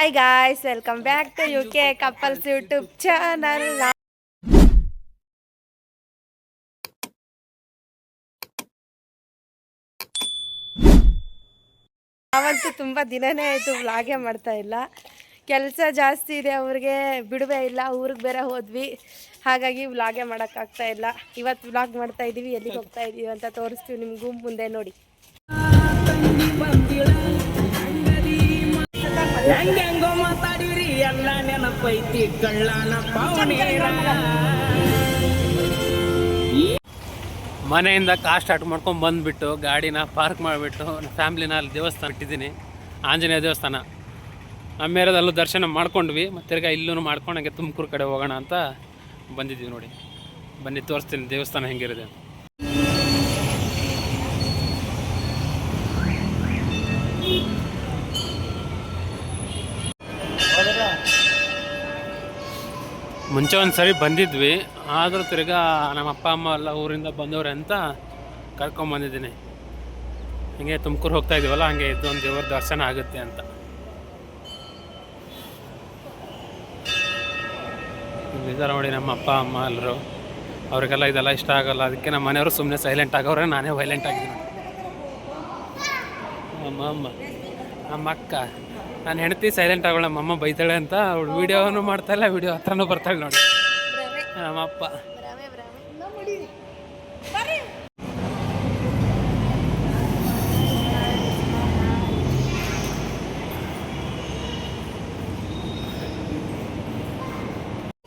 Hi guys, welcome back to UK couples YouTube channel. ನಾವಂತೂ ತುಂಬ ದಿನನೇ ಆಯಿತು ವ್ಲಾಗೇ ಮಾಡ್ತಾ ಇಲ್ಲ. ಕೆಲಸ ಜಾಸ್ತಿ ಇದೆ, ಅವ್ರಿಗೆ ಬಿಡುವೆ ಇಲ್ಲ. ಊರಿಗೆ ಬೇರೆ ಹೋದ್ವಿ, ಹಾಗಾಗಿ ವ್ಲಾಗೇ ಮಾಡೋಕ್ಕಾಗ್ತಾ ಇಲ್ಲ. ಇವತ್ತು ವ್ಲಾಗ್ ಮಾಡ್ತಾ ಇದ್ದೀವಿ. ಎಲ್ಲಿಗೆ ಹೋಗ್ತಾ ಇದ್ದೀವಿ ಅಂತ ತೋರಿಸ್ತೀವಿ ನಿಮಗೂ, ಮುಂದೆ ನೋಡಿ. ಮನೆಯಿಂದ ಕಾರ್ ಸ್ಟಾರ್ಟ್ ಮಾಡ್ಕೊಂಡು ಬಂದುಬಿಟ್ಟು ಗಾಡಿನ ಪಾರ್ಕ್ ಮಾಡಿಬಿಟ್ಟು ಫ್ಯಾಮ್ಲಿನ ಅಲ್ಲಿ ದೇವಸ್ಥಾನ ಇಟ್ಟಿದ್ದೀನಿ, ಆಂಜನೇಯ ದೇವಸ್ಥಾನ. ನಮ್ಮೇರದಲ್ಲೂ ದರ್ಶನ ಮಾಡ್ಕೊಂಡ್ವಿ, ಮತ್ತು ತಿರ್ಗಾ ಇಲ್ಲೂ ಮಾಡ್ಕೊಂಡು ಹಂಗೆ ತುಮಕೂರು ಕಡೆ ಹೋಗೋಣ ಅಂತ ಬಂದಿದ್ದೀವಿ. ನೋಡಿ, ಬನ್ನಿ ತೋರಿಸ್ತೀನಿ ದೇವಸ್ಥಾನ ಹೆಂಗಿರುತ್ತೆ. ಮುಂಚೆ ಒಂದು ಸರಿ ಬಂದಿದ್ವಿ, ಆದರೂ ತಿರ್ಗಾ ನಮ್ಮ ಅಪ್ಪ ಅಮ್ಮ ಎಲ್ಲ ಊರಿಂದ ಬಂದವ್ರೆ ಅಂತ ಕರ್ಕೊಂಬಂದಿದ್ದೀನಿ. ಹಿಂಗೆ ತುಮಕೂರು ಹೋಗ್ತಾ ಇದೀವಲ್ಲ, ಹಂಗೆ ಇದೊಂದು ದೇವ್ರ ದರ್ಶನ ಆಗುತ್ತೆ ಅಂತ. ಇಲ್ಲಿದ್ದಾರೆ ನೋಡಿ ನಮ್ಮ ಅಪ್ಪ ಅಮ್ಮ ಎಲ್ಲರೂ. ಅವ್ರಿಗೆಲ್ಲ ಇದೆಲ್ಲ ಇಷ್ಟ ಆಗೋಲ್ಲ, ಅದಕ್ಕೆ ನಮ್ಮ ಮನೆಯವರು ಸುಮ್ಮನೆ ಸೈಲೆಂಟ್ ಆಗೋರೆ, ನಾನೇ ವೈಲೆಂಟ್ ಆಗಿದ್ದೀನಿ. ನಮ್ಮ ಅಕ್ಕ, ನಾನು ಹೆಂಡತಿ ಸೈಲೆಂಟ್ ಆಗೋಳ, ನಮ್ಮಮ್ಮ ಬೈತಾಳೆ ಅಂತ ಅವಳು ವೀಡಿಯೋನು ಮಾಡ್ತಾಯಿಲ್ಲ, ವೀಡಿಯೋ ಹತ್ರನೂ ಬರ್ತಾಳೆ ನೋಡಿ ನಮ್ಮಪ್ಪ.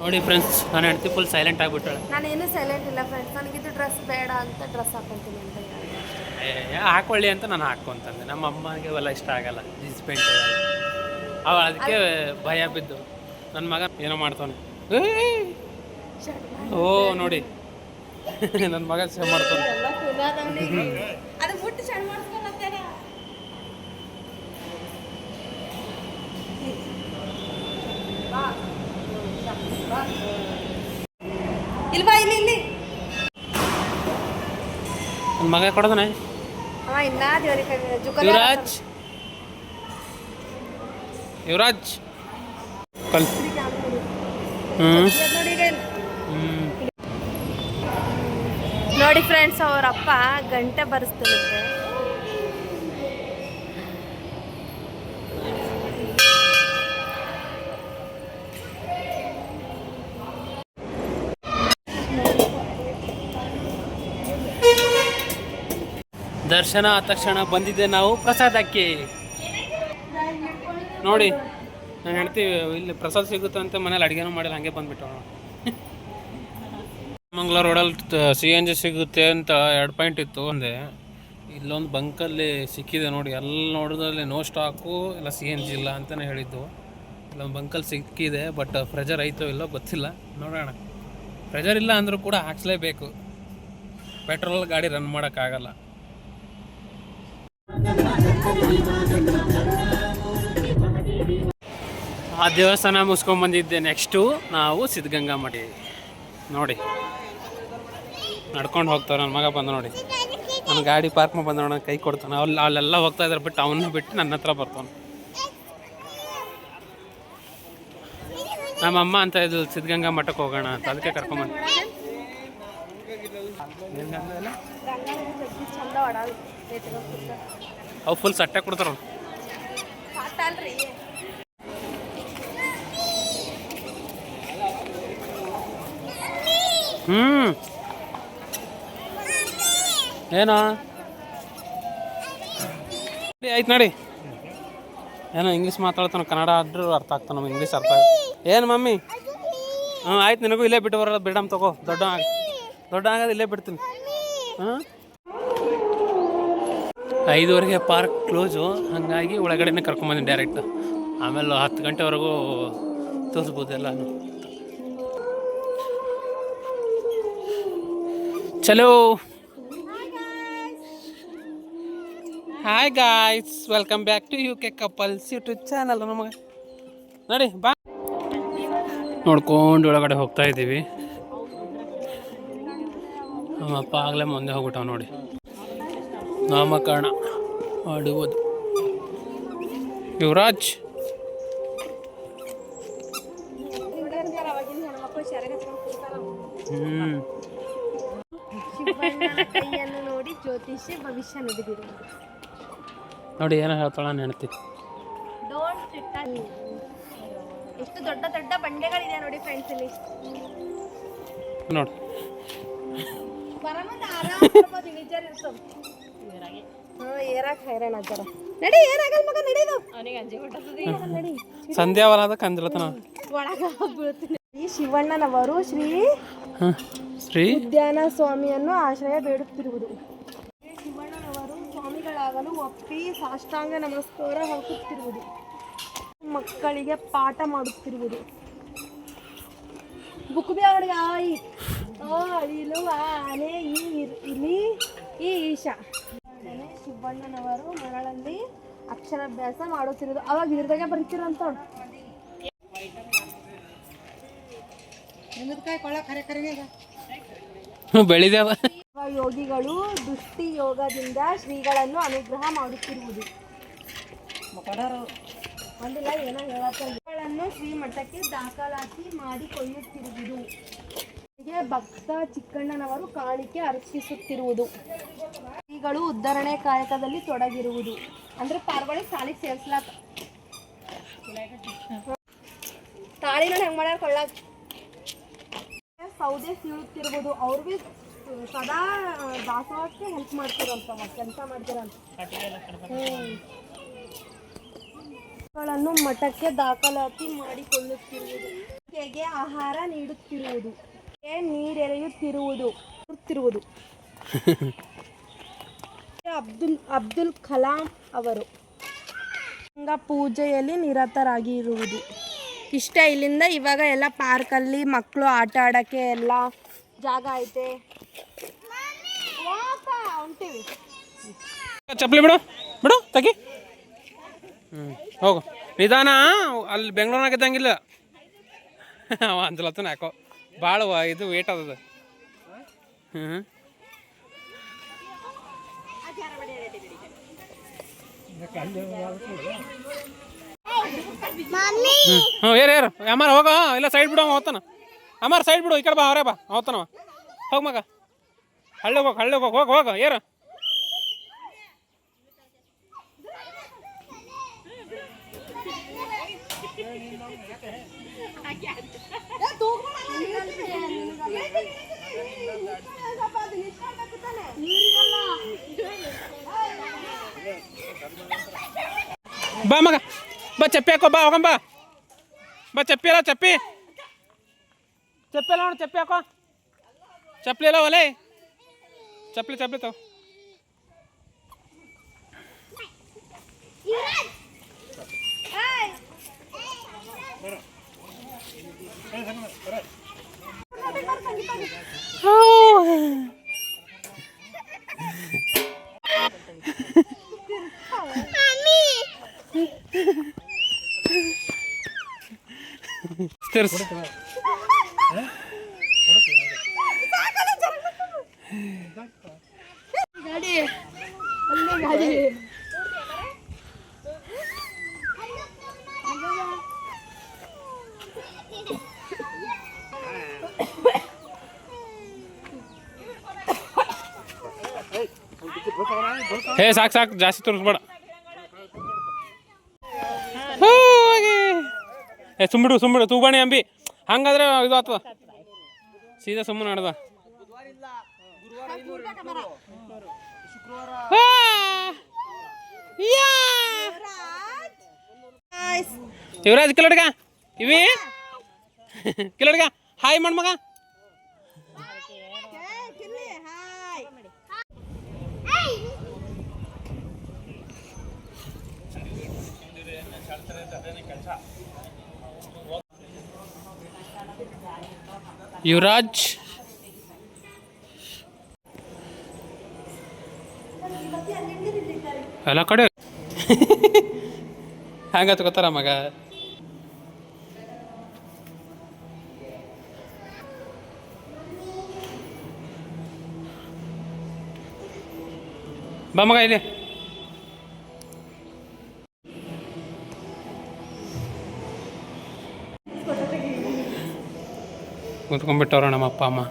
ನೋಡಿ ಫ್ರೆಂಡ್ಸ್, ನಾನು ಹೆಂಡತಿ ಫುಲ್ ಸೈಲೆಂಟ್ ಆಗಿಬಿಟ್ಟಾಳೆ. ನಾನೇನು ಸೈಲೆಂಟ್ ಇಲ್ಲ ಫ್ರೆಂಡ್ಸ್, ನನಗಿದು ಡ್ರೆಸ್ ಬೇಡ ಅಂತ ಡ್ರೆಸ್ ಹಾಕೊತೀನಿ ಅಂತ ಹಾಕೊಳ್ಳಿ ಅಂತ ನಾನು ಹಾಕ್ಕೊಂತಂದೆ. ನಮ್ಮ ಅಮ್ಮಗೆ ಅವೆಲ್ಲ ಇಷ್ಟ ಆಗಲ್ಲ, ಜೀನ್ಸ್ ಪ್ಯಾಂಟ್ ಅವ, ಅದಕ್ಕೆ ಭಯ ಬಿದ್ದು ನನ್ನ ಮಗ ಏನೋ ಮಾಡ್ತಾನೆ. ಓ ನೋಡಿ ನನ್ನ ಮಗ ಸೇವ್ ಮಾಡ್ತಾನೆ. ಇಲ್ವಾ ಇಲ್ಲಿ ನನ್ನ ಮಗ ಕೊಡೋದನೆ. ಯುವರಾಜ್ ಯುವರಾಜ್ ಕಲ್ ನೋಡಿ ಫ್ರೆಂಡ್ಸ್, ಅವ್ರ ಅಪ್ಪ ಗಂಟೆ ಬರೆಸ್ತಿರುತ್ತೆ. ದರ್ಶನ ಆದ ತಕ್ಷಣ ಬಂದಿದ್ದೆ ನಾವು ಪ್ರಸಾದಕ್ಕೆ. ನೋಡಿ, ನಾನು ಹೇಳ್ತೀವಿ ಇಲ್ಲಿ ಪ್ರಸಾದ ಸಿಗುತ್ತೆ ಅಂತ ಮನೇಲಿ ಅಡುಗೆನೂ ಮಾಡಿಲ್ಲ, ಹಂಗೆ ಬಂದುಬಿಟ್ಟು. ಮಂಗಳೂರು ರೋಡಲ್ಲಿ CNG ಸಿಗುತ್ತೆ ಅಂತ 2 ಪಾಯಿಂಟ್ ಇತ್ತು. ಒಂದೇ ಇಲ್ಲೊಂದು ಬಂಕಲ್ಲಿ ಸಿಕ್ಕಿದೆ ನೋಡಿ, ಎಲ್ಲ ನೋಡಿದ್ರಲ್ಲಿ ನೋ ಸ್ಟಾಕು, ಇಲ್ಲ CNG ಇಲ್ಲ ಅಂತಲೇ ಹೇಳಿದ್ದು. ಇಲ್ಲೊಂದು ಬಂಕಲ್ಲಿ ಸಿಕ್ಕಿದೆ, ಬಟ್ ಪ್ರೆಜರ್ ಐತೋ ಇಲ್ಲೋ ಗೊತ್ತಿಲ್ಲ, ನೋಡೋಣ. ಪ್ರೆಜರ್ ಇಲ್ಲ ಅಂದರೂ ಕೂಡ ಹಾಕ್ಸ್ಲೇಬೇಕು, ಪೆಟ್ರೋಲ್ ಗಾಡಿ ರನ್ ಮಾಡೋಕ್ಕಾಗಲ್ಲ. ಆ ದೇವಸ್ಥಾನ ಮುಗಿಸ್ಕೊಂಡ್ಬಂದಿದ್ದೆ. ನೆಕ್ಸ್ಟು ನಾವು ಸಿದ್ಧಗಂಗಾ ಮಠ. ನೋಡಿ ನಡ್ಕೊಂಡು ಹೋಗ್ತಾರೆ. ನನ್ನ ಮಗ ಬಂದ ನೋಡಿ, ನನ್ನ ಗಾಡಿ ಪಾರ್ಕ್ ಮಾಡಿ ಬಂದ, ಕೈ ಕೊಡ್ತಾನೆ. ಅಲ್ಲೆಲ್ಲ ಹೋಗ್ತಾ ಇದ್ದಾರೆ, ಬಿಟ್ಟು ಅವನ್ನ ಬಿಟ್ಟು ನನ್ನ ಹತ್ರ ಬರ್ತಾನೆ. ನಮ್ಮಮ್ಮ ಅಂತ ಇದು ಸಿದ್ಧಗಂಗಾ ಮಠಕ್ಕೆ ಹೋಗೋಣ ಅಂತ, ಅದಕ್ಕೆ ಕರ್ಕೊಂಬಂದು. ಅವು ಫುಲ್ ಸಟ್ಟೆ ಕೊಡ್ತಾರ. ಏನೋ ಆಯ್ತು ನೋಡಿ, ಏನೋ ಇಂಗ್ಲೀಷ್ ಮಾತಾಡ್ತಾನೆ, ಕನ್ನಡ ಆದ್ರೂ ಅರ್ಥ ಆಗ್ತಾನೆ, ನಮ್ಗೆ ಇಂಗ್ಲೀಷ್ ಅರ್ಥ. ಏನು ಮಮ್ಮಿ? ಆಯ್ತು, ನಿನಗೂ ಇಲ್ಲೇ ಬಿಟ್ಟು ಬರೋದು, ಬಿಡಮ್ ತಗೋ, ದೊಡ್ಡ ಆಗೋದು ಇಲ್ಲೇ ಬಿಡ್ತೀನಿ. 5:30 ಪಾರ್ಕ್ ಕ್ಲೋಸು, ಹಾಗಾಗಿ ಒಳಗಡೆನೇ ಕರ್ಕೊಂಬಂದಿನಿ ಡೈರೆಕ್ಟ್. ಆಮೇಲೆ 10 ಗಂಟೆವರೆಗೂ ತೋರಿಸ್ಬೋದು ಎಲ್ಲನೂ. ಚಲೋ. Hi guys, welcome back to UK couples YouTube channel. ನಮಗೆ ನೋಡಿ, ಬಾ ನೋಡ್ಕೊಂಡು ಒಳಗಡೆ ಹೋಗ್ತಾ ಇದ್ದೀವಿ. ನಮ್ಮಪ್ಪ ಆಗಲೇ ಮುಂದೆ ಹೋಗ್ಬಿಟ್ಟವ ನೋಡಿ. ನಾಮಕರಣ ಮಾಡುವುದು. ಯುವರಾಜ್ ಶಿವಣ್ಣನ ಕೈಯನ್ನು ನೋಡಿ ಜ್ಯೋತಿಷಿ ಭವಿಷ್ಯ ನುಡಿದಿರುವುದು. ನೋಡಿ ಏನೋ ಹೇಳ್ತಾಳ ನೆನತಿ. ಎಷ್ಟು ದೊಡ್ಡ ದೊಡ್ಡ ಬಂಡೆಗಳಿದೆ ನೋಡಿ ಫ್ರೆಂಡ್ಸ್ ಇಲ್ಲಿ. ನೋಡಿ ಏರಾಕ್ ಹೈರಾಣ ಆಗ್ತಾರ. ನಡಿ ಏನಾಗಲ್ಲ ಮಗ, ನಡೀದು ನಡಿ. ಸಂಧ್ಯಾವಲ ಅದಕ್ಕೆ ಅಂದಿರತನ ಒಳಗ ಬೀಳ್ತೀನಿ. ಈ ಶಿವಣ್ಣನವರು ಶ್ರೀ ಉದ್ಯಾನ ಸ್ವಾಮಿಯನ್ನು ಆಶ್ರಯ ಬೇಡುತ್ತಿರುವುದು. ಶಿವಣ್ಣನವರು ಸ್ವಾಮಿಗಳಾಗಲು ಒಪ್ಪಿ ಸಾಷ್ಟಾಂಗ ನಮಸ್ಕಾರ ಹಾಕುತ್ತಿರುವುದು. ಮಕ್ಕಳಿಗೆ ಪಾಠ ಮಾಡುತ್ತಿರುವುದು. ಬುಕ್ಬಿ ಅವಳಿಗೆ ಆಯಿ ಅಳಿಲು ಆನೆ ಇಲಿ ಈ ಈಶಾ. ಶಿವಣ್ಣನವರು ಮರಳಲ್ಲಿ ಅಕ್ಷರಾಭ್ಯಾಸ ಮಾಡುತ್ತಿರುವುದು. ಅವಾಗ ಇದ್ರದಾಗೆ ಬರೀತಿರಂತ ಬೆಳಿದೆ ಯೋಗಿಗಳು ದೃಷ್ಟಿ ಯೋಗದಿಂದ ಶ್ರೀಗಳನ್ನು ಅನುಗ್ರಹ ಮಾಡುತ್ತಿರುವುದು. ಒಂದಿಲ್ಲ ಏನೋ ಹೇಳಗಳನ್ನು ಶ್ರೀಮಠಕ್ಕೆ ದಾಖಲಾತಿ ಮಾಡಿಕೊಳ್ಳುತ್ತಿರುವುದು. ಹೀಗೆ ಭಕ್ತ ಚಿಕ್ಕಣ್ಣನವರು ಕಾಣಿಕೆ ಅರ್ಪಿಸುತ್ತಿರುವುದು. ಶ್ರೀಗಳು ಉದ್ಧರಣೆ ಕಾಯಕದಲ್ಲಿ ತೊಡಗಿರುವುದು. ಅಂದ್ರೆ ಪಾರ್ವಳಿ ಸಾಲಿಗೆ ಸೇರಿಸ್ಲಾಕ ತಾಳಿ ನೋಡಿ ಹೆಂಗ್ ಮಾಡ್ಯಾರ ಕೊಳ್ಳಾಕ. ಸೌದೆ ಸೀಳುತ್ತಿರುವುದು. ಅವ್ರು ಭೀ ಸದಾ ದಾಸೋಹಕ್ಕೆ ಹೆಲ್ಪ್ ಮಾಡ್ತಿರಂತ, ಕೆಲಸ ಮಾಡ್ತಿರಂತ. ಗಳನ್ನು ಮಠಕ್ಕೆ ದಾಖಲಾತಿ ಮಾಡಿಕೊಳ್ಳುತ್ತಿರುವುದು. ಹೇಗೆ ಆಹಾರ ನೀಡುತ್ತಿರುವುದು. ನೀರೆರೆಯುತ್ತಿರುವುದು. ಅಬ್ದುಲ್ ಕಲಾಂ ಅವರು ಪೂಜೆಯಲ್ಲಿ ನಿರತರಾಗಿರುವುದು. ಇಷ್ಟ. ಇಲ್ಲಿಂದ ಇವಾಗ ಎಲ್ಲ ಪಾರ್ಕಲ್ಲಿ ಮಕ್ಕಳು ಆಟ ಆಡೋಕ್ಕೆ ಎಲ್ಲ ಜಾಗ ಐತೆ. ಹೊಂಟೀವಿ. ಚಪ್ಪಲಿ ಬಿಡು ಬಿಡು ತಗಿ. ಹೋಗು ನಿಧಾನ. ಅಲ್ಲಿ ಬೆಂಗಳೂರಿನಾಗ ಇದ್ದಂಗಿಲ್ಲ ಅವ ಅಂಜಲತ್ತನ ಯಾಕೋ ಭಾಳ ಇದು ವೇಟ್ ಅದದ. ಏರು ಅಮ್ಮಾರ ಹೋಗ. ಇಲ್ಲ ಸೈಡ್ ಬಿಡು, ಅವ ಹೋಗ್ತಾನ. ಅಮ್ಮಾರ ಸೈಡ್ ಬಿಡು, ಈ ಕಡೆ ಬಾ, ಅವರೇ ಬಾ, ಹೋಗ್ತಾನವ. ಹೋಗಿ ಮಗ, ಹಳ್ಳಿಗೆ ಹೋಗಿ ಹೋಗ ಏರು. ಬಾ ಮಗ, ಬಾ ಚಪ್ಪಿ ಹಾಕೋ, ಬಾ ಹೋಗಂಬ. ಬಾ ಚಪ್ಪಿ ಅಲ್ಲ, ಚಪ್ಪಿ ಅಲ್ಲ ನೋಡಿ, ಚಪ್ಪಿ ಹಾಕೋ. ಚಪ್ಪಲಿ ಅಲ್ಲ ಒಲೆ, ಚಪ್ಪಲಿ ತಗೋ. ಹೇ ಸಾಕು ಜಾಸ್ತಿ ತೋರಿಸ್ಬೇಡ. ಸುಮ್ಬಿಡು ತೂಬಾಣಿ ಅಂಬಿ. ಹಂಗಾದ್ರೆ ಇದು ಆಗ್ತದ, ಸೀದಾ ಸುಮ್ಮನೆ ನಡ್ದ. ಯುವರಾಜ್ ಕಿಲೋಡ್ಗ ಇವಿ ಕಿಲೋಡ್ಗ ಹಾಯ್ ಮಾಡ್ ಮಗ. ಯುವರಾಜ್ ಎಲ್ಲ ಕಡೆ ಹಂಗ ತಗೋತಾರ ಮಗ. ಬಾ ಮಗ ಇಲ್ಲಿ. ಕೂತ್ಕೊಂಡ್ಬಿಟ್ಟವ್ರ ನಮ್ಮ ಅಪ್ಪ ಅಮ್ಮ.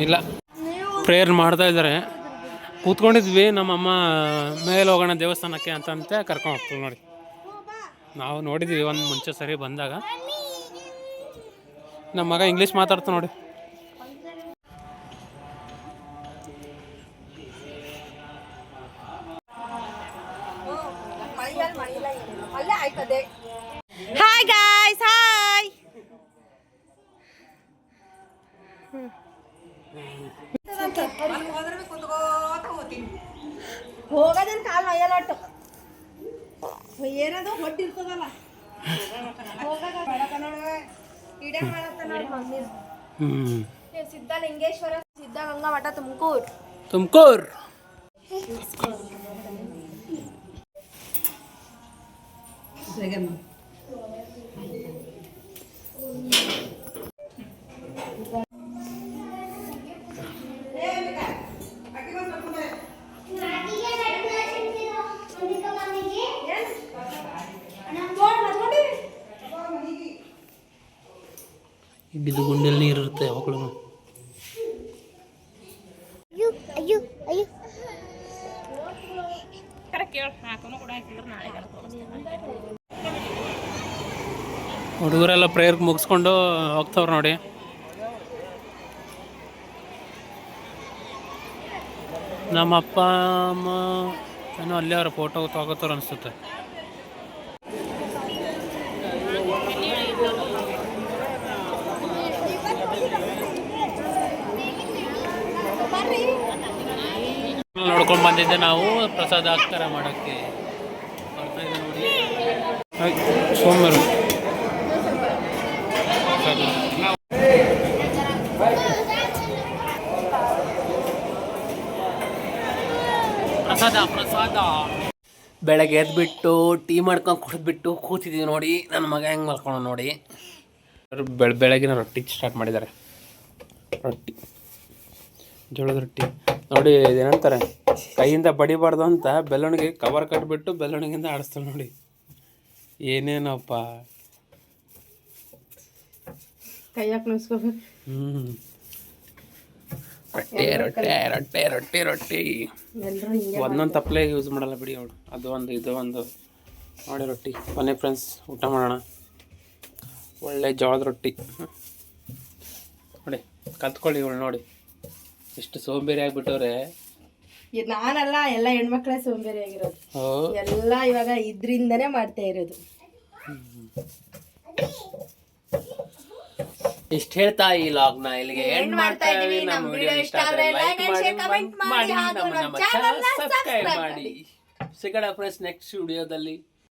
ಇಲ್ಲ, ಪ್ರೇಯರ್ ಮಾಡ್ತಾ ಇದ್ದಾರೆ. ಕೂತ್ಕೊಂಡಿದ್ವಿ, ನಮ್ಮಮ್ಮ ಮೇಲೆ ಹೋಗೋಣ ದೇವಸ್ಥಾನಕ್ಕೆ ಅಂತಂತೆ ಕರ್ಕೊಂಡು ಹೋಗ್ತೀವಿ ನೋಡಿ. ನಾವು ನೋಡಿದ್ವಿ ಒಂದು ಮುಂಚೆ ಸರಿ ಬಂದಾಗ. ನಮ್ಮ ಮಗ ಇಂಗ್ಲೀಷ್ ಮಾತಾಡ್ತಾ ನೋಡಿ. Hi guys, hi. ಹೋಗೋದನ್ ಕಾಲು ನೋಯ್ಯಲ್ಲೊಟ್ಟು ಏನದು ಹೊಟ್ಟಿರ್ತದಲ್ಲ ಇಡೇ ಮಾಡತ್ತ ನೋಡಿ ಮಮ್ಮಿ. ಸಿದ್ಧಲಿಂಗೇಶ್ವರ ಸಿದ್ಧಗಂಗಾ ಮಠ ತುಮಕೂರು. ಇದು ಗುಂಡೆಲ್ಲಿ ನೀರು ಇರುತ್ತೆ ಯಾವಾಗಲೂ. ಹುಡುಗರೆಲ್ಲ ಪ್ರೇಯರ್ ಮುಗಿಸ್ಕೊಂಡು ಹೋಗ್ತವ್ರು ನೋಡಿ. ನಮ್ಮ ಅಪ್ಪ ಅಮ್ಮ ಏನೋ ಅಲ್ಲೇ ಅವ್ರ ಫೋಟೋ ತಗೋತವ್ರು ಅನಿಸುತ್ತೆ. ನೋಡ್ಕೊಂಡು ಬಂದಿದ್ದೆ ನಾವು ಪ್ರಸಾದ ಹಾಕ್ತಾರೆ ಮಾಡೋಕ್ಕೆ. ಬರ್ತಾ ಇದೆ ನೋಡಿ ಸೋಮವಾರ ಪ್ರಸಾದ. ಬೆಳಗ್ಗೆ ಎದ್ಬಿಟ್ಟು ಟೀ ಮಾಡ್ಕೊಂಡು ಕುಡಿದ್ಬಿಟ್ಟು ಕೂತಿದ್ದೀವಿ ನೋಡಿ. ನನ್ನ ಮಗ ಹೆಂಗೆ ಮಲ್ಕೊಂಡು ನೋಡಿ. ಬೆಳಗಿನ ರೊಟ್ಟಿ ಸ್ಟಾರ್ಟ್ ಮಾಡಿದ್ದಾರೆ. ರೊಟ್ಟಿ, ಜೋಳದ ರೊಟ್ಟಿ ನೋಡಿ. ಇದೇನಂತಾರೆ, ಕೈಯಿಂದ ಬಡಿಬಾರ್ದು ಅಂತ ಬೆಲ್ಲಣಿಗೆ ಕವರ್ ಕಟ್ಬಿಟ್ಟು ಬೆಲ್ಲಣಿಗಿಂದ ಆಡಿಸ್ತಾರೆ ನೋಡಿ. ಏನೇನಪ್ಪ ಕೈಯಾಕ ನುಸ್ಕೋಬೇಕು. ರೊಟ್ಟಿ ಒಂದೊಂದು ತಪ್ಪಲೆ ಯೂಸ್ ಮಾಡಲ್ಲ ಬಿಡಿ ಅವಳು. ಅದು ಒಂದು ಇದು ಒಂದು ನೋಡಿ ರೊಟ್ಟಿ. ಬನ್ನಿ ಫ್ರೆಂಡ್ಸ್, ಊಟ ಮಾಡೋಣ. ಒಳ್ಳೆ ಜೋಳದ ರೊಟ್ಟಿ ನೋಡಿ. ಕಲ್ತ್ಕೊಳ್ಳಿ ಇವಳು ನೋಡಿ, ಎಷ್ಟು ಸೋಂಬೇರಿ ಆಗಿಬಿಟ್ಟವ್ರೆ. ನಾನಲ್ಲ, ಎಲ್ಲ ಹೆಣ್ಮಕ್ಳೇ ಸೋಂಬೇರಿ ಆಗಿರೋದು. ಎಲ್ಲ ಇವಾಗ ಇದ್ರಿಂದನೇ ಮಾಡ್ತಾ ಇರೋದು. ಇಷ್ಟ ಹೇಳ್ತಾ ಈ ಲಾಗ್ನ ಇಲ್ಲಿಗೆ ಎಂಡ್ ಮಾಡ್ತಾ ಇದೀವಿ. ನಮ್ಮ ವಿಡಿಯೋ ಇಷ್ಟ ಆದರೆ ಲೈಕ್ ಮಾಡಿ, ಕಮೆಂಟ್ ಮಾಡಿ, ನಮ್ಮ ಚಾನೆಲ್ ಸಬ್ಸ್ಕ್ರೈಬ್ ಮಾಡಿ. ಸಿಗೋಣ ಫ್ರೆಂಡ್ಸ್ ನೆಕ್ಸ್ಟ್ ವಿಡಿಯೋದಲ್ಲಿ.